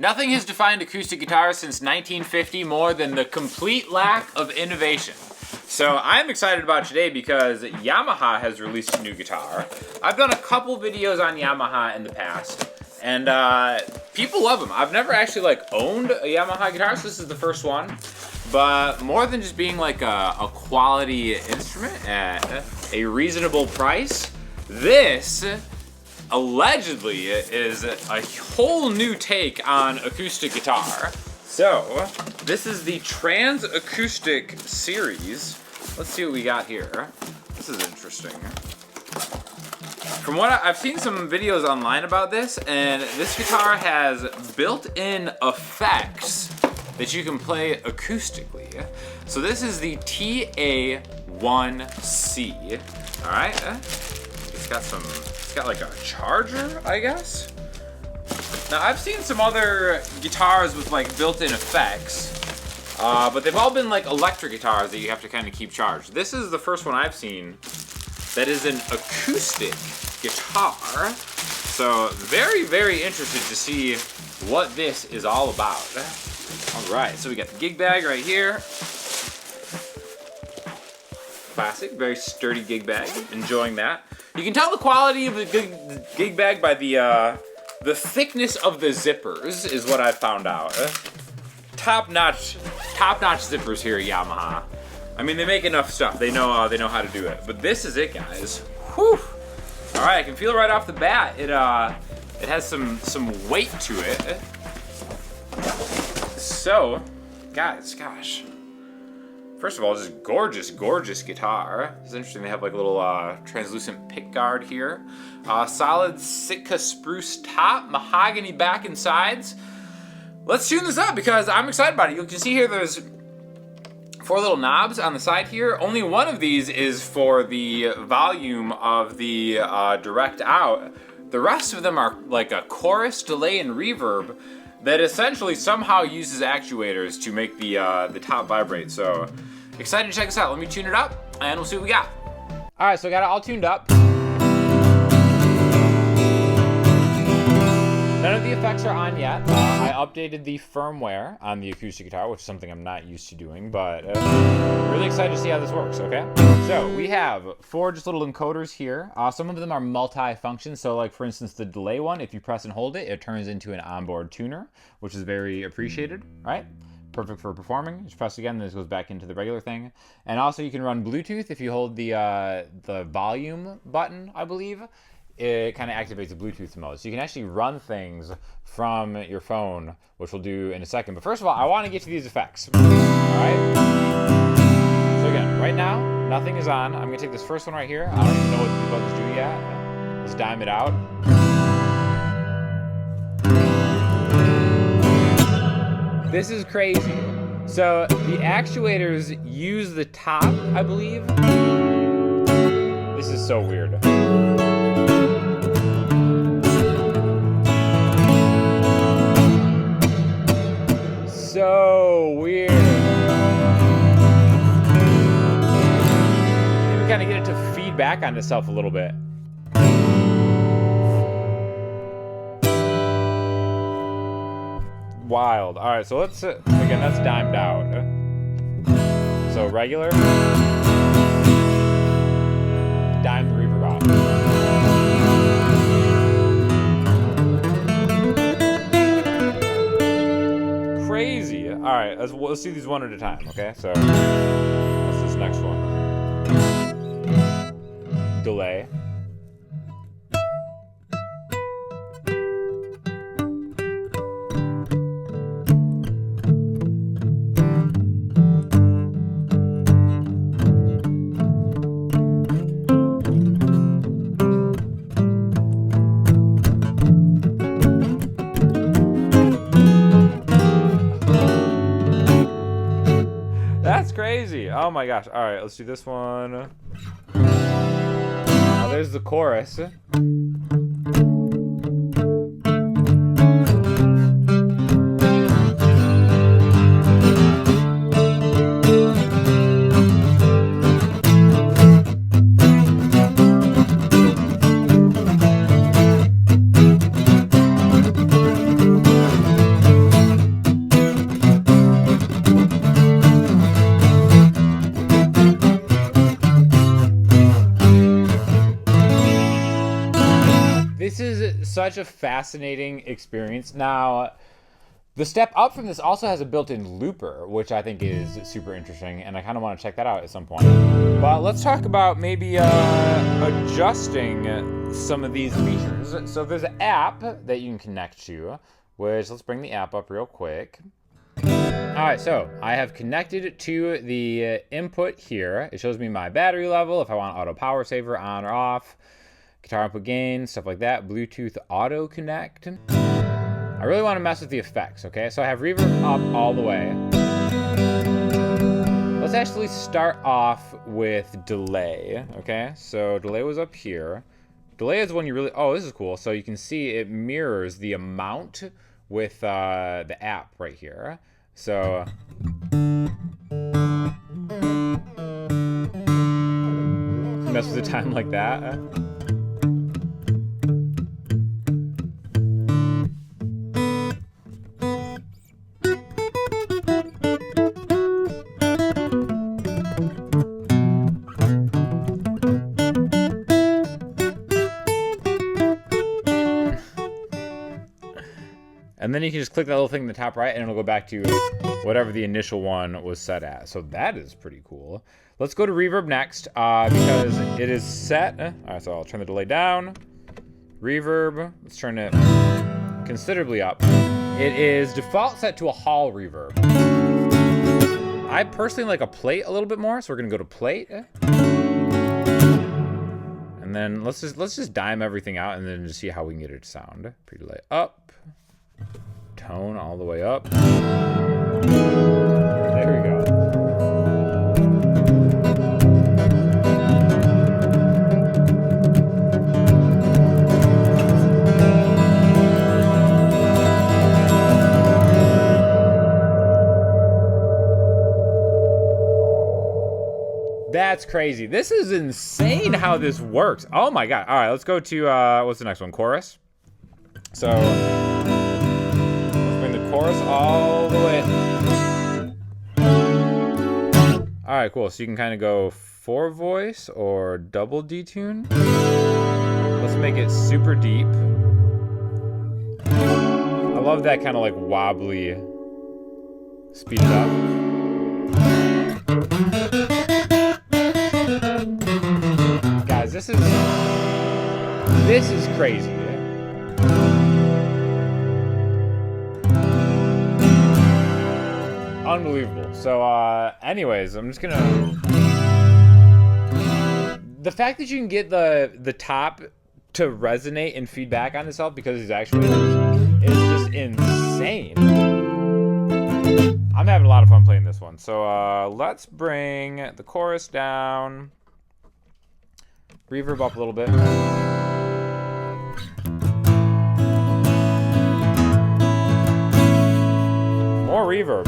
Nothing has defined acoustic guitars since 1950 more than the complete lack of innovation. So I'm excited about today because Yamaha has released a new guitar. I've done a couple videos on Yamaha in the past, and people love them. I've never actually owned a Yamaha guitar, so this is the first one. But more than just being a quality instrument at a reasonable price, this allegedly is a whole new take on acoustic guitar. So, this is the Transacoustic series. Let's see what we got here. This is interesting. From what I've seen some videos online about this, and this guitar has built-in effects that you can play acoustically. So this is the TA1C. All right, it's got like a charger, I guess. Now I've seen some other guitars with built-in effects, but they've all been electric guitars that you have to kind of keep charged. This is the first one I've seen that is an acoustic guitar. So very, very interested to see what this is all about. All right, so we got the gig bag right here. Classic, very sturdy gig bag. Enjoying that. You can tell the quality of the gig bag by the thickness of the zippers is what I found out. Top-notch zippers here at Yamaha. I mean, they make enough stuff. They know how to do it. But this is it, guys. Whew. All right, I can feel it right off the bat. It has some weight to it. So, guys, gosh. First of all, just gorgeous, gorgeous guitar. It's interesting, they have a little translucent pick guard here. Solid Sitka spruce top, mahogany back and sides. Let's tune this up because I'm excited about it. You can see here there's 4 little knobs on the side here. Only one of these is for the volume of the direct out. The rest of them are like a chorus, delay, and reverb that essentially somehow uses actuators to make the top vibrate. So excited to check this out. Let me tune it up and we'll see what we got. All right, so I got it all tuned up. None of the effects are on yet. I updated the firmware on the acoustic guitar, which is something I'm not used to doing, but really excited to see how this works, okay? So we have 4 just little encoders here. Some of them are multi-function, so for instance, the delay one, if you press and hold it, it turns into an onboard tuner, which is very appreciated, right? Perfect for performing. Just press again, this goes back into the regular thing. And also you can run Bluetooth if you hold the volume button, I believe. It kind of activates the Bluetooth mode. So you can actually run things from your phone, which we'll do in a second. But first of all, I want to get to these effects. All right? So again, right now, nothing is on. I'm going to take this first one right here. I don't even know what these buttons do yet. Let's dime it out. This is crazy. So the actuators use the top, I believe. This is so weird. So weird. You can kind of get it to feed back on itself a little bit. Wild. All right, so let's again, that's dimed out. So regular, dime the reverb out. Crazy. All right, let's see these one at a time, okay? So what's this next one? Delay. That's crazy. Oh my gosh. All right, let's do this one. Now there's the chorus. such a fascinating experience. Now, the step up from this also has a built-in looper, which I think is super interesting, and I kind of want to check that out at some point. But let's talk about maybe adjusting some of these features. So there's an app that you can connect to, which, let's bring the app up real quick. Alright, so I have connected to the input here. It shows me my battery level, if I want auto power saver on or off, guitar input gain, stuff like that, Bluetooth auto connect. I really want to mess with the effects, okay? So I have reverb up all the way. Let's actually start off with delay, okay? So delay was up here. Delay is when you really, oh, this is cool. So you can see it mirrors the amount with the app right here. So mess with the time like that. And then you can just click that little thing in the top right and it'll go back to whatever the initial one was set at. So that is pretty cool. Let's go to reverb next because it is set. All right, so I'll turn the delay down. Reverb, let's turn it considerably up. It is default set to a hall reverb. I personally like a plate a little bit more, so we're gonna go to plate. And then let's just dime everything out and then just see how we can get it to sound. Pre-delay up. Tone all the way up. There we go. That's crazy. This is insane how this works. Oh my God. All right, let's go to, what's the next one? Chorus. So, chorus all the way. All right, cool. So you can kind of go 4 voice or double detune. Let's make it super deep. I love that kind of like wobbly. Speed it up. Guys, this is crazy. Unbelievable. So, anyways, I'm just gonna... The fact that you can get the top to resonate and feedback on itself because it's actually is just insane. I'm having a lot of fun playing this one. So, let's bring the chorus down. Reverb up a little bit. More reverb.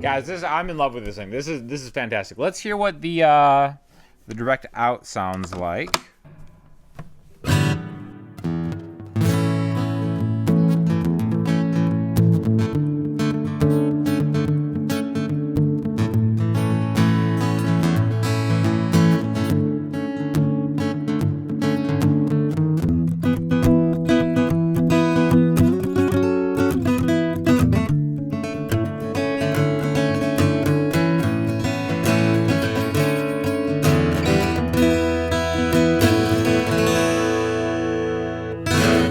Guys, I'm in love with this thing. This is fantastic. Let's hear what the direct out sounds like.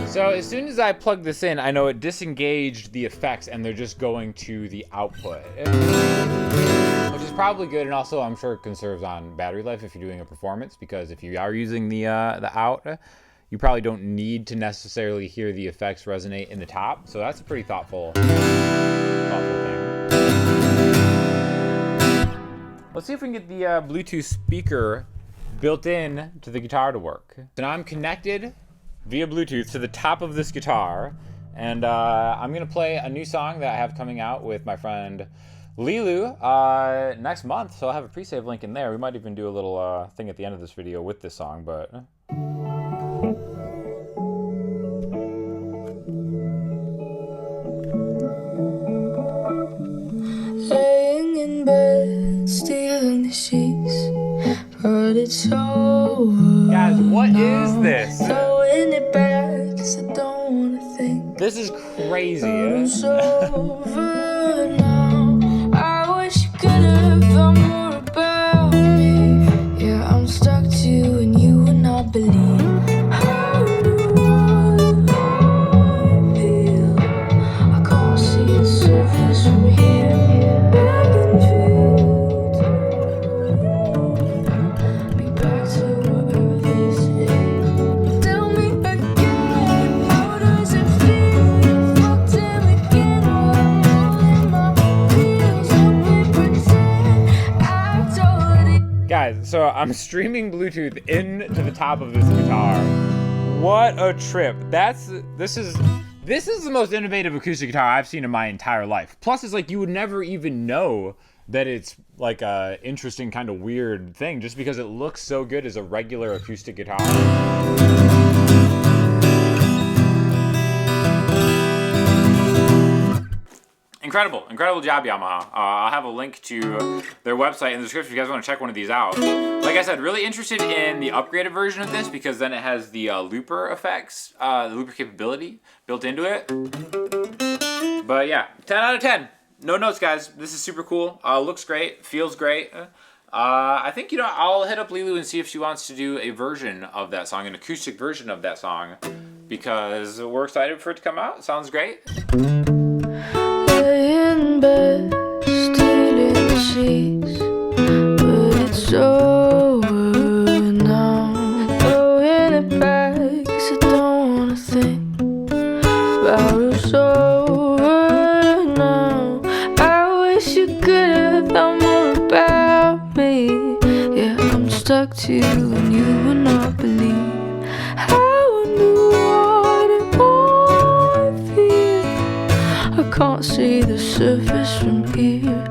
So as soon as I plug this in, I know it disengaged the effects and they're just going to the output, which is probably good, and also I'm sure it conserves on battery life if you're doing a performance, because if you are using the out, you probably don't need to necessarily hear the effects resonate in the top. So that's a pretty thoughtful thing. Let's see if we can get the Bluetooth speaker built in to the guitar to work. So now I'm connected via Bluetooth to the top of this guitar, and I'm gonna play a new song that I have coming out with my friend Lilu next month, so I'll have a pre-save link in there. We might even do a little thing at the end of this video with this song, but... Laying in bed, stealing the sheets, but it's over. Guys, what is this? Throwing it back, 'cause I don't wanna think. This is crazy. It's over now. I wish you could have found more about me. Yeah, I'm stuck to you and you would not believe how I feel. I can't see the surface from here. Guys, so I'm streaming Bluetooth into the top of this guitar. What a trip. This is the most innovative acoustic guitar I've seen in my entire life. Plus, it's like you would never even know that it's like a interesting kind of weird thing just because it looks so good as a regular acoustic guitar. Incredible job, Yamaha. I'll have a link to their website in the description if you guys want to check one of these out. Like I said, really interested in the upgraded version of this because then it has the looper effects, the looper capability built into it. But yeah, 10 out of 10. No notes, guys. This is super cool. Looks great, feels great. I think, you know, I'll hit up Lilu and see if she wants to do a version of that song, an acoustic version of that song, because we're excited for it to come out. It sounds great. In bed, stealing the sheets, but it's over now. Throwing it back, 'cause I don't wanna think about it's over now. I wish you could have found more about me. Yeah, I'm stuck to you and you would not believe how I knew what it was. I can't see the surface from here.